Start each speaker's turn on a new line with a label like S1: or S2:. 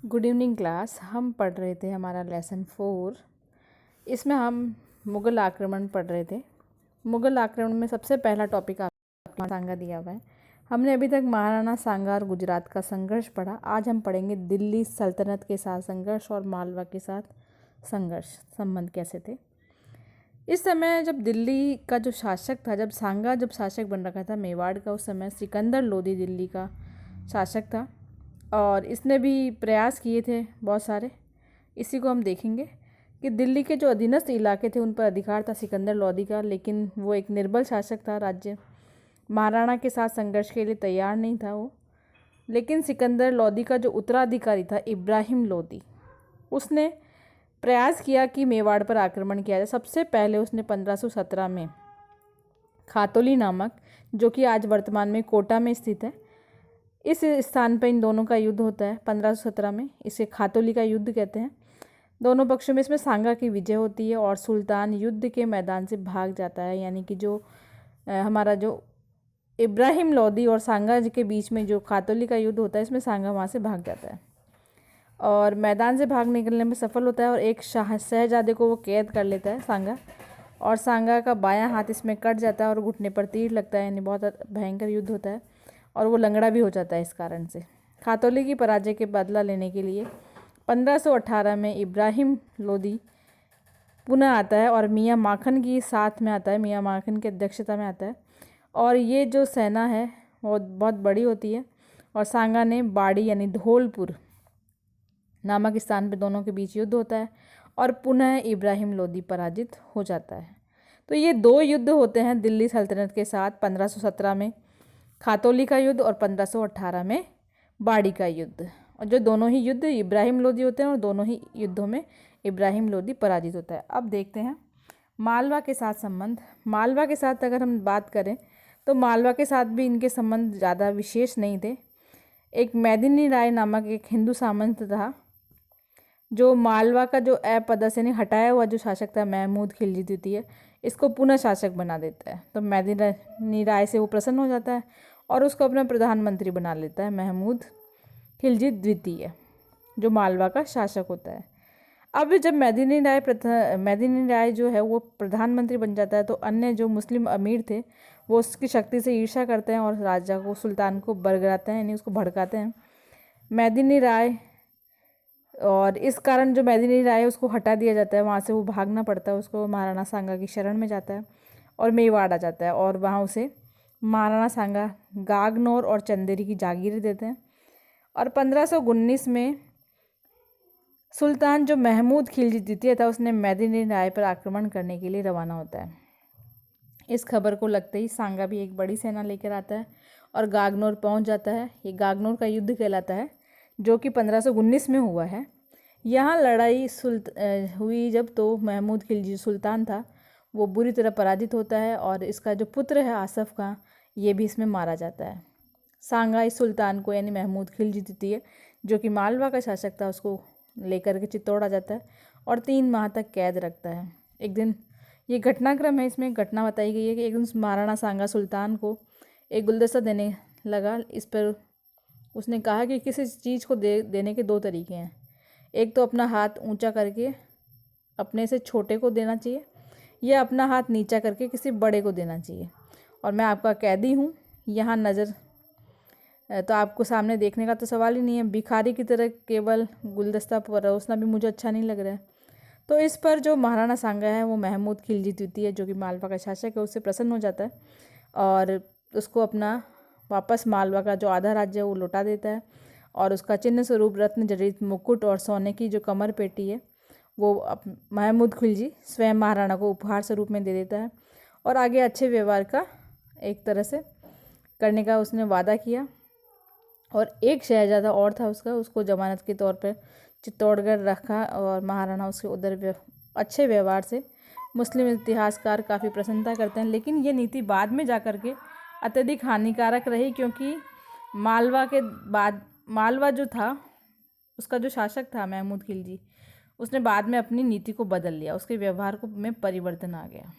S1: Good evening class. हम पढ़ रहे थे हमारा लेसन 4। इसमें हम मुग़ल आक्रमण पढ़ रहे थे। मुग़ल आक्रमण में सबसे पहला टॉपिक आपको सांगा दिया हुआ है। हमने अभी तक महाराणा सांगा और गुजरात का संघर्ष पढ़ा। आज हम पढ़ेंगे दिल्ली सल्तनत के साथ संघर्ष और मालवा के साथ संघर्ष, संबंध कैसे थे। इस समय जब दिल्ली का जो शासक था, जब सांगा शासक बन रखा था मेवाड़ का, उस समय सिकंदर लोदी दिल्ली का शासक था और इसने भी प्रयास किए थे बहुत सारे। इसी को हम देखेंगे कि दिल्ली के जो अधीनस्थ इलाके थे उन पर अधिकार था सिकंदर लोदी का, लेकिन वो एक निर्बल शासक था। राज्य महाराणा के साथ संघर्ष के लिए तैयार नहीं था वो। लेकिन सिकंदर लोदी का जो उत्तराधिकारी था इब्राहिम लोदी, उसने प्रयास किया कि मेवाड़ पर आक्रमण किया जाए। सबसे पहले उसने 1517 में खातौली नामक, जो कि आज वर्तमान में कोटा में स्थित है, इस स्थान पर इन दोनों का युद्ध होता है 1517 में। इसे खातौली का युद्ध कहते हैं। दोनों पक्षों में इसमें सांगा की विजय होती है और सुल्तान युद्ध के मैदान से भाग जाता है। यानी कि जो हमारा जो इब्राहिम लोदी और सांगा के बीच में जो खातौली का युद्ध होता है, इसमें सांगा वहाँ से भाग जाता है और मैदान से भाग निकलने में सफल होता है और एक शहजादे को वो कैद कर लेता है सांगा, और सांगा का बायां हाथ इसमें कट जाता है और घुटने पर तीर लगता है। यानी बहुत भयंकर युद्ध होता है और वो लंगड़ा भी हो जाता है इस कारण से। खातौली की पराजय के बदला लेने के लिए 1518 में इब्राहिम लोदी पुनः आता है और मियाँ माखन की साथ में आता है, मियाँ माखन की अध्यक्षता में आता है। और ये जो सेना है वो बहुत बड़ी होती है और सांगा ने बाड़ी यानी धौलपुर नामक स्थान पर दोनों के बीच युद्ध होता है और पुनः इब्राहिम लोदी पराजित हो जाता है। तो ये दो युद्ध होते हैं दिल्ली सल्तनत के साथ, 1517 में खातौली का युद्ध और 1518 में बाड़ी का युद्ध। और जो दोनों ही युद्ध इब्राहिम लोदी होते हैं और दोनों ही युद्धों में इब्राहिम लोदी पराजित होता है। अब देखते हैं मालवा के साथ संबंध। मालवा के साथ अगर हम बात करें तो मालवा के साथ भी इनके संबंध ज़्यादा विशेष नहीं थे। एक मेदिनी राय नामक एक हिंदू सामंत था, जो मालवा का जो अपदस्थ यानी हटाया हुआ जो शासक था महमूद खिलजी द्वितीय, इसको पुनः शासक बना देता है। तो मेदिनी राय से वो प्रसन्न हो जाता है और उसको अपना प्रधानमंत्री बना लेता है महमूद खिलजी द्वितीय, जो मालवा का शासक होता है। अब जब मेदिनी राय जो है वो प्रधानमंत्री बन जाता है तो अन्य जो मुस्लिम अमीर थे वो उसकी शक्ति से ईर्ष्या करते हैं और राजा को, सुल्तान को बरगलाते हैं, यानी उसको भड़काते हैं मेदिनी राय। और इस कारण जो मेदिनी राय है उसको हटा दिया जाता है, वहाँ से वो भागना पड़ता है उसको। महाराणा सांगा की शरण में जाता है और मेवाड़ आ जाता है और वहाँ उसे महाराणा सांगा गागनौर और चंदेरी की जागीरें देते हैं। और 1519 में सुल्तान जो महमूद खिलजी द्वितीय था उसने मेदिनी राय पर आक्रमण करने के लिए रवाना होता है। इस खबर को लगते ही सांगा भी एक बड़ी सेना लेकर आता है और गागनौर पहुंच जाता है। ये गागनौर का युद्ध कहलाता है, जो कि 1519 में हुआ है। यहाँ लड़ाई हुई जब तो महमूद खिलजी सुल्तान था वो बुरी तरह पराजित होता है और इसका जो पुत्र है आसफ खां, ये भी इसमें मारा जाता है। सांगा इस सुल्तान को यानी महमूद खिलजी द्वितीय, जो कि मालवा का शासक था, उसको लेकर के चित्तौड़ आ जाता है और 3 माह तक कैद रखता है। एक दिन ये घटनाक्रम है, इसमें घटना बताई गई है कि एक दिन महाराणा सांगा सुल्तान को एक गुलदस्ता देने लगा। इस पर उसने कहा कि किसी चीज़ को देने के 2 तरीके हैं। एक तो अपना हाथ ऊंचा करके अपने से छोटे को देना चाहिए, या अपना हाथ नीचा करके किसी बड़े को देना चाहिए। और मैं आपका कैदी हूँ, यहाँ नज़र तो आपको सामने देखने का तो सवाल ही नहीं है। भिखारी की तरह केवल गुलदस्ता परोसना भी मुझे अच्छा नहीं लग रहा है। तो इस पर जो महाराणा सांगा है वो महमूद खिलजी द्वितीय, जो कि मालवा का शासक है, उससे प्रसन्न हो जाता है और उसको अपना वापस मालवा का जो आधा राज्य है वो लौटा देता है और उसका चिन्ह स्वरूप रत्न जड़ित मुकुट और सोने की जो कमर पेटी है वो महमूद खिलजी स्वयं महाराणा को उपहार स्वरूप में दे देता है। और आगे अच्छे व्यवहार का एक तरह से करने का उसने वादा किया। और एक शहजादा और था उसका, उसको जमानत के तौर पर चित्तौड़गढ़ रखा और महाराणा उसके उधर अच्छे व्यवहार से मुस्लिम इतिहासकार काफ़ी प्रसन्नता करते हैं। लेकिन ये नीति बाद में जा कर के अत्यधिक हानिकारक रही, क्योंकि मालवा के बाद मालवा जो था उसका जो शासक था महमूद खिलजी, उसने बाद में अपनी नीति को बदल लिया, उसके व्यवहार को में परिवर्तन आ गया।